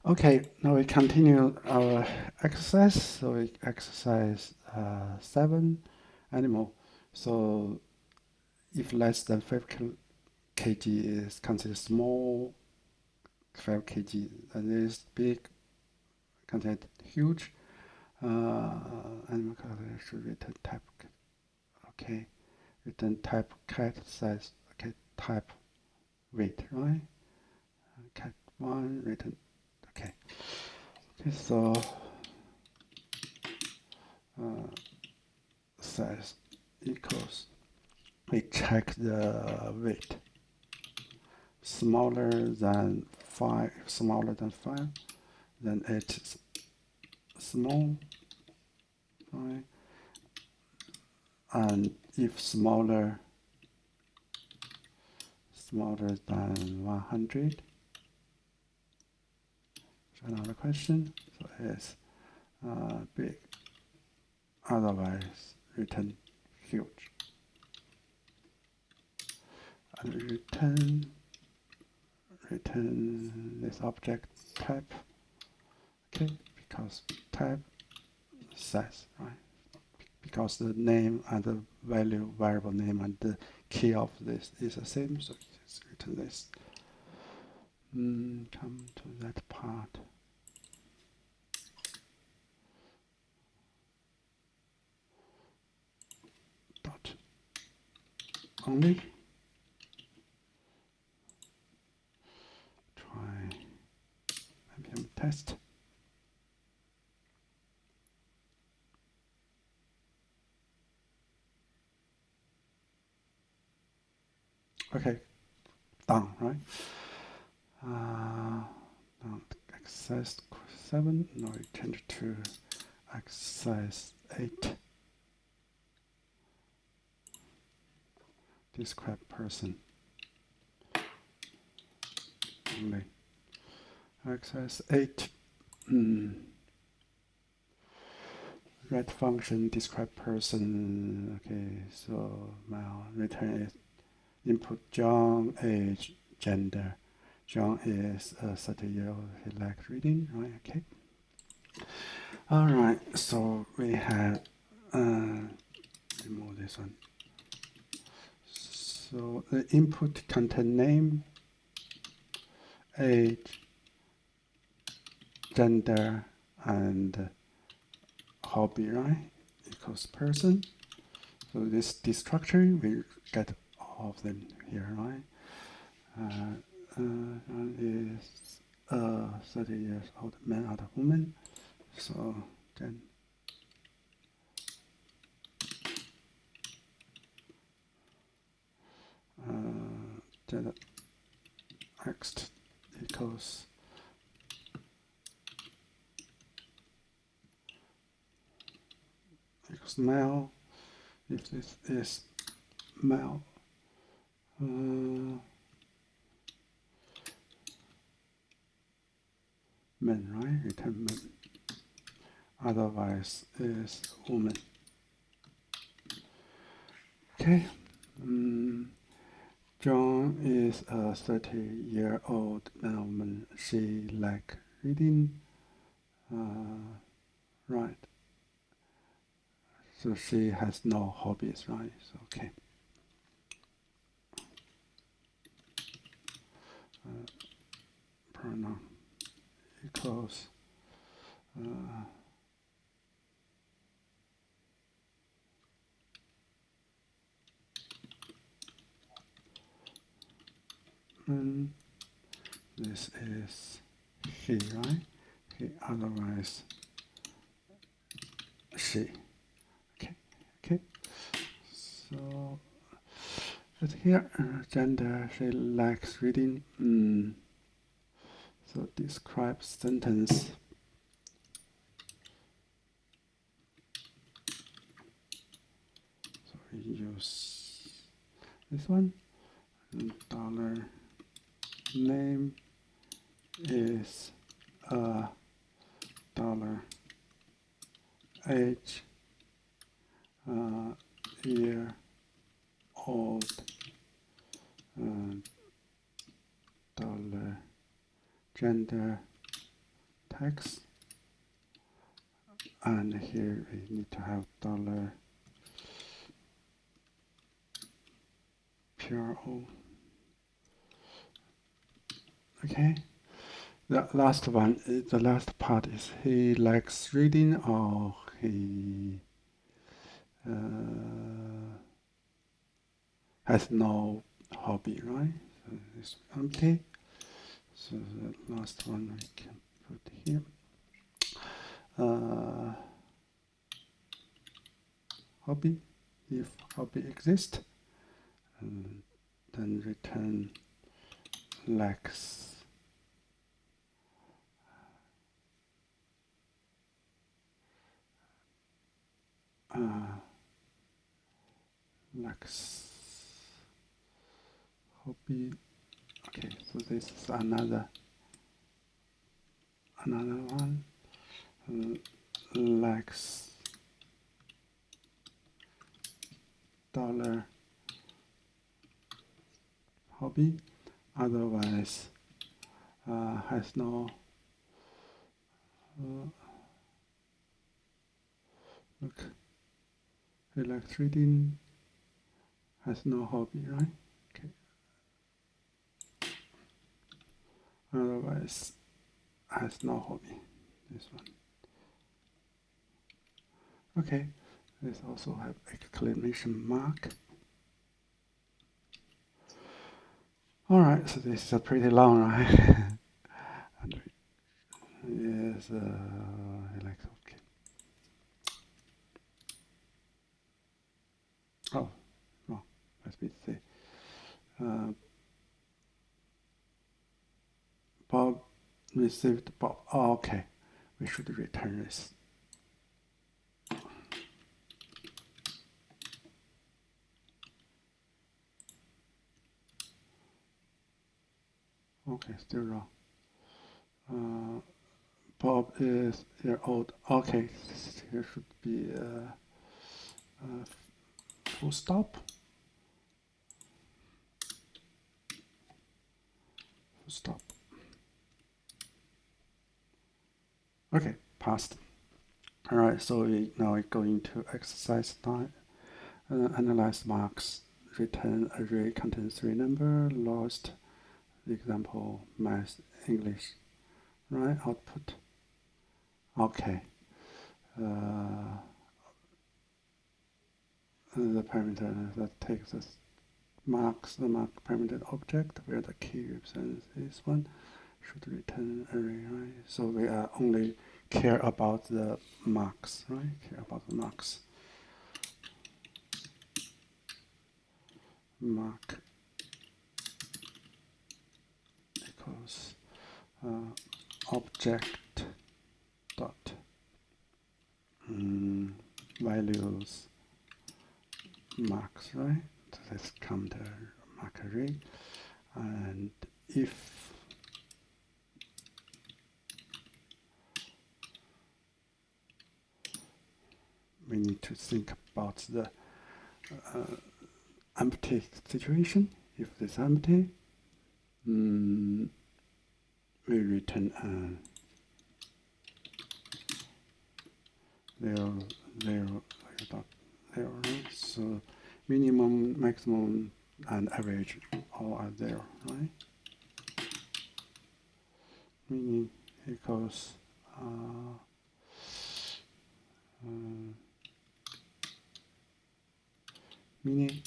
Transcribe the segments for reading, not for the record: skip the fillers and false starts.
Okay, now we continue our exercise. So we exercise 7 animal. So if less than 5 kg is considered small, 5 kg, and is big, considered huge. Animal calculation return type. Okay, return type cat size. Okay, type weight, right? Cat 1 return. Okay. Okay, so size equals, we check the weight. Smaller than 5, then it's small, right? And if smaller than 100, another question. So it's big. Otherwise, return huge. And return this object type. Okay, because type size, right? Because the name and the value variable name and the key of this is the same, so it's return this. Come to that part. Dot only. Try npm test. Okay, done, right? Now exercise 7. Now we change to exercise 8. Describe person only. Exercise 8. Write function describe person. Okay, so now return is input John, age, gender. John is 30 years old. He likes reading, right? Okay. All right. So we have remove this one. So the input contain name, age, gender, and hobby, right? Equals person. So this structure we get all of them here, right? Is 30 years old man or woman. So then then next equals male. If this is male, men, right? Return men. Otherwise is woman. Okay. John is a 30-year-old woman. She like reading. Right. So she has no hobbies, right? So, okay. Pronoun equals this is he, right? He, otherwise she. Okay. So but here gender, she likes reading. So describe sentence. So we use this one. Dollar name is dollar age year old dollar gender text, and here we need to have dollar $PRO. Okay. The last one, the last part is he likes reading or he has no hobby, right? So it's empty. So the last one we can put here. Hobby, if hobby exists, and then return likes. Likes hobby. Okay, so this is another one. Likes dollar hobby. Otherwise, has no. Look, he likes reading. Has no hobby, right? Okay. Otherwise, has no hobby. This one. Okay. This also have exclamation mark. All right. So this is a pretty long, right? And yes. I like okay. Oh, wrong. Let me see. Bob received Bob. Oh, okay. We should return this. Okay, still wrong. Bob is year old. Okay, here should be full stop. Full stop. Okay, passed. All right, so now we go into exercise 9. Analyze marks. Return array contains 3 number. Lost. Example, math, English. Right, output. Okay. The parameter that takes the mark parameter object where the key represents this one should return array, right? So we only care about the marks, right? Care about the marks. Mark equals object dot values marks, right? So let's come to mark array, and if we need to think about the empty situation. If it's empty, we return 0, 0, 0, right? So minimum, maximum, and average all are 0, right? Mini equals mini,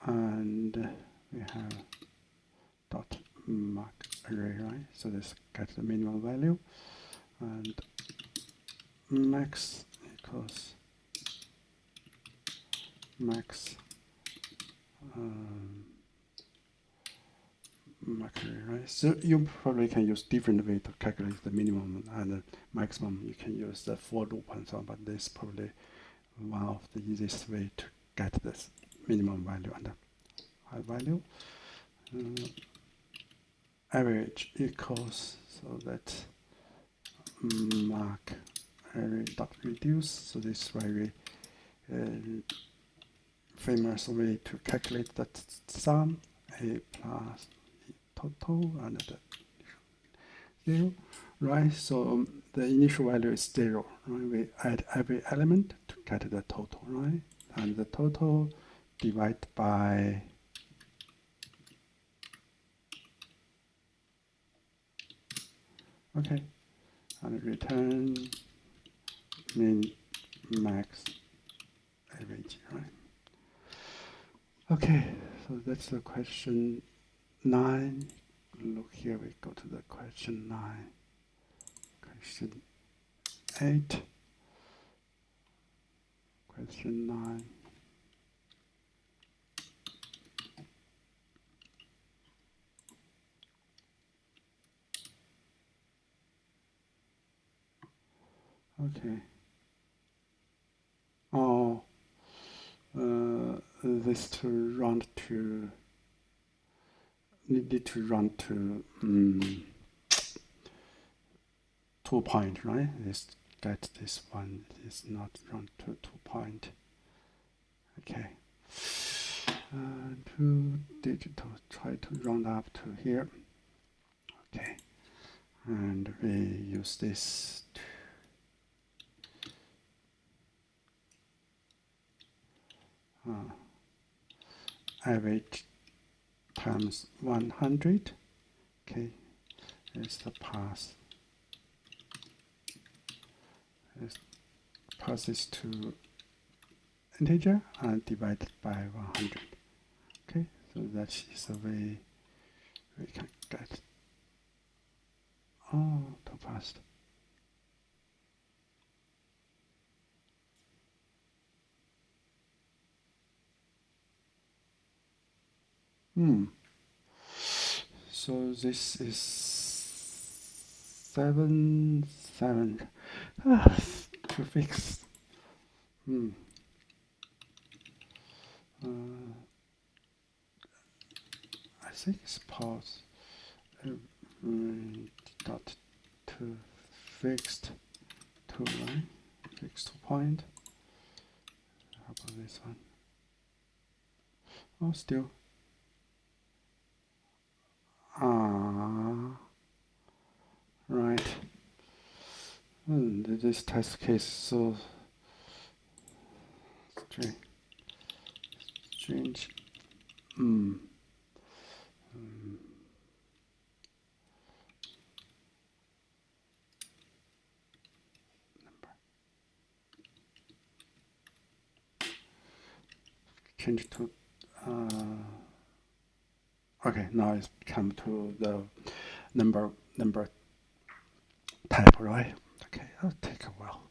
and we have dot mark array, right? So this gets the minimum value, and max equals max mark array, right? So you probably can use different way to calculate the minimum and the maximum. You can use the for loop and so on, but this is probably one of the easiest way to get this minimum value and the high value. Average equals, so that mark array dot reduce. So this is very famous way to calculate the sum a plus total and the 0, right? So the initial value is 0, right? We add every element to get the total, right? And the total divided by okay, and return min, max, average, right? Okay, so that's the question 9. Look here, we go to the question 9. Question 8. Question 9. Okay. Oh, this to run to needed to run to 2 point, right? This one is not run to 2 point. Okay. 2 digital, try to round up to here. Okay. And we use this average times 100. Okay, is the pass. Pass this to integer and divided by 100. Okay, so that is the way we can get. Oh, too fast. So this is 7, 7. To fix. I think it's pause. Dot to fixed to, right? Fixed point. How about this one? Oh, still. Right. This test case is so strange. Change to okay, now it's come to the number type, right? Okay, it'll take a while.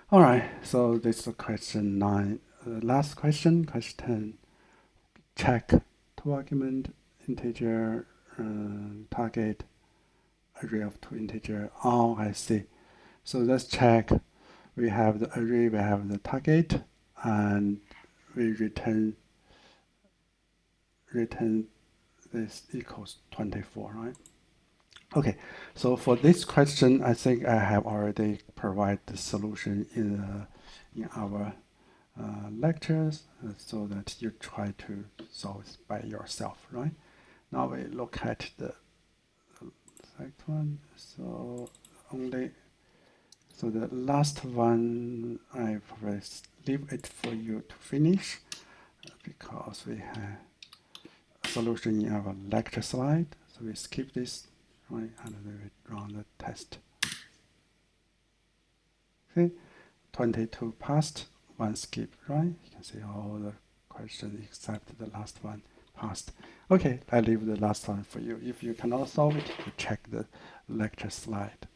All right, so this is question 9. Last question, question 10. Check 2 argument integer target array of 2 integer. Oh, I see. So let's check. We have the array, we have the target, and we return this equals 24, right? Okay, so for this question, I think I have already provided the solution in our lectures so that you try to solve it by yourself, right? Now we look at the second one. So the last one, I probably leave it for you to finish because we have a solution in our lecture slide. So we skip this, right, and we will run the test. Okay, 22 passed, 1 skip, right? You can see all the questions except the last one passed. Okay, I leave the last one for you. If you cannot solve it, you check the lecture slide.